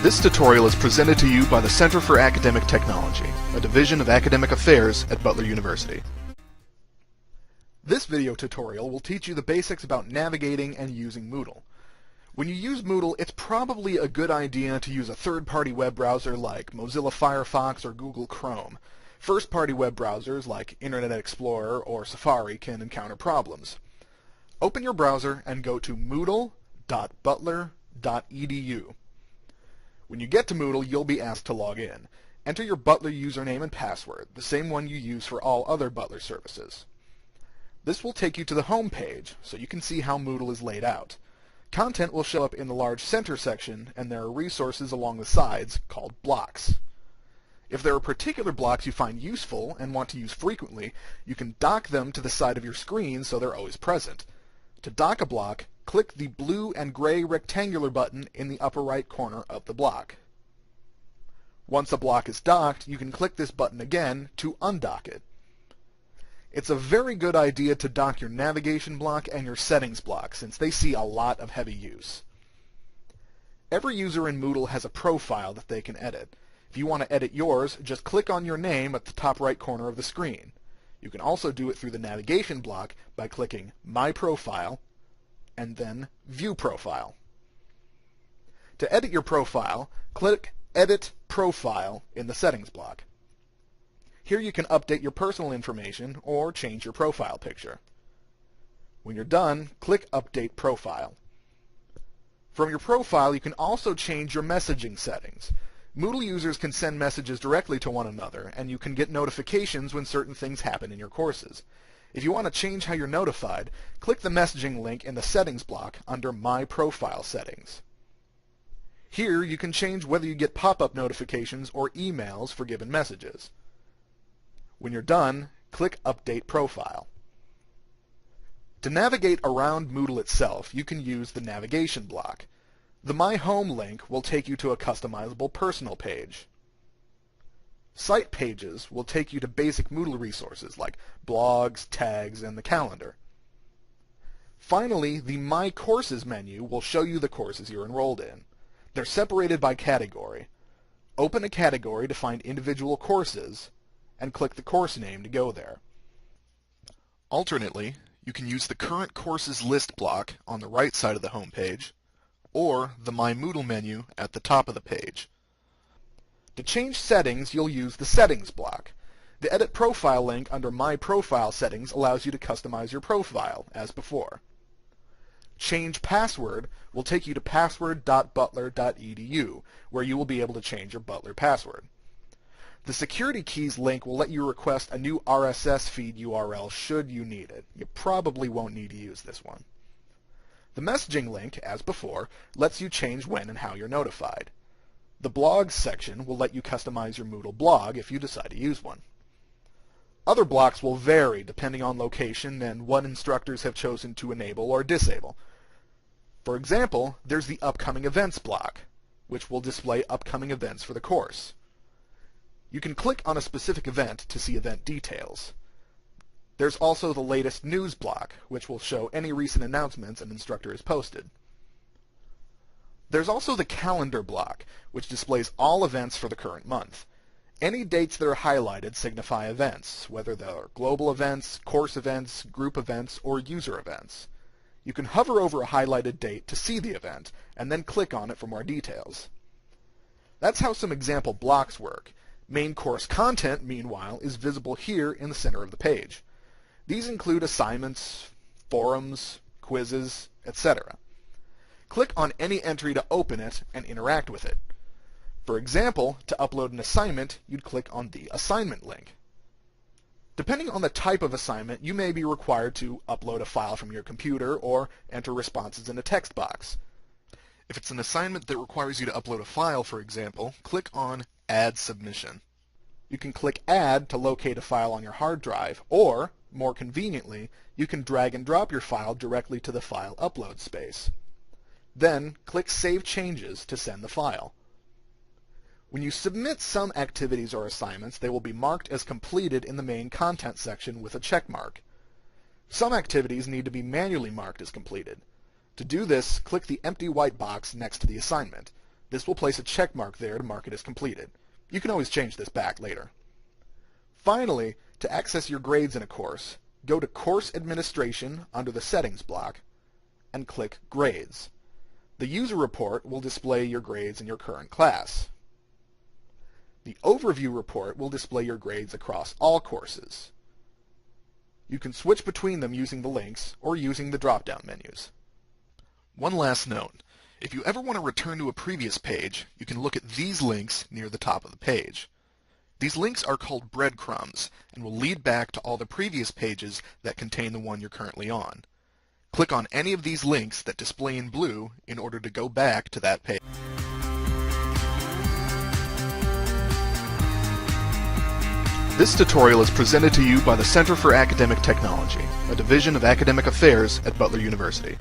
This tutorial is presented to you by the Center for Academic Technology, a division of academic affairs at Butler University. This video tutorial will teach you the basics about navigating and using Moodle. When you use Moodle, it's probably a good idea to use a third-party web browser like Mozilla Firefox or Google Chrome. First-party web browsers like Internet Explorer or Safari can encounter problems. Open your browser and go to moodle.butler.edu. When you get to Moodle, you'll be asked to log in. Enter your Butler username and password, the same one you use for all other Butler services. This will take you to the home page, so you can see how Moodle is laid out. Content will show up in the large center section, and there are resources along the sides called blocks. If there are particular blocks you find useful and want to use frequently, you can dock them to the side of your screen so they're always present. To dock a block, click the blue and gray rectangular button in the upper right corner of the block. Once a block is docked, you can click this button again to undock it. It's a very good idea to dock your navigation block and your settings block, since they see a lot of heavy use. Every user in Moodle has a profile that they can edit. If you want to edit yours, just click on your name at the top right corner of the screen. You can also do it through the navigation block by clicking My Profile and then View Profile. To edit your profile, click Edit Profile in the settings block. Here you can update your personal information or change your profile picture. When you're done, click Update Profile. From your profile, you can also change your messaging settings. Moodle users can send messages directly to one another, and you can get notifications when certain things happen in your courses. If you want to change how you're notified, click the messaging link in the settings block under My Profile Settings. Here you can change whether you get pop-up notifications or emails for given messages. When you're done, click Update Profile. To navigate around Moodle itself, you can use the navigation block. The My Home link will take you to a customizable personal page. Site pages will take you to basic Moodle resources like blogs, tags, and the calendar. Finally, the My Courses menu will show you the courses you're enrolled in. They're separated by category. Open a category to find individual courses, and click the course name to go there. Alternately, you can use the Current Courses List block on the right side of the home page, or the My Moodle menu at the top of the page. To change settings, you'll use the Settings block. The Edit Profile link under My Profile Settings allows you to customize your profile, as before. Change Password will take you to password.butler.edu, where you will be able to change your Butler password. The Security Keys link will let you request a new RSS feed URL should you need it. You probably won't need to use this one. The messaging link, as before, lets you change when and how you're notified. The Blogs section will let you customize your Moodle blog if you decide to use one. Other blocks will vary depending on location and what instructors have chosen to enable or disable. For example, there's the Upcoming Events block, which will display upcoming events for the course. You can click on a specific event to see event details. There's also the Latest News block, which will show any recent announcements an instructor has posted. There's also the Calendar block, which displays all events for the current month. Any dates that are highlighted signify events, whether they're global events, course events, group events, or user events. You can hover over a highlighted date to see the event, and then click on it for more details. That's how some example blocks work. Main course content, meanwhile, is visible here in the center of the page. These include assignments, forums, quizzes, etc. Click on any entry to open it and interact with it. For example, to upload an assignment, you'd click on the Assignment link. Depending on the type of assignment, you may be required to upload a file from your computer or enter responses in a text box. If it's an assignment that requires you to upload a file, for example, click on Add Submission. You can click Add to locate a file on your hard drive, or, more conveniently, you can drag and drop your file directly to the file upload space. Then, click Save Changes to send the file. When you submit some activities or assignments, they will be marked as completed in the main content section with a check mark. Some activities need to be manually marked as completed. To do this, click the empty white box next to the assignment. This will place a check mark there to mark it as completed. You can always change this back later. Finally, to access your grades in a course, go to Course Administration under the Settings block and click Grades. The user report will display your grades in your current class. The Overview report will display your grades across all courses. You can switch between them using the links or using the drop-down menus. One last note. If you ever want to return to a previous page, you can look at these links near the top of the page. These links are called breadcrumbs and will lead back to all the previous pages that contain the one you're currently on. Click on any of these links that display in blue in order to go back to that page. This tutorial is presented to you by the Center for Academic Technology, a division of Academic Affairs at Butler University.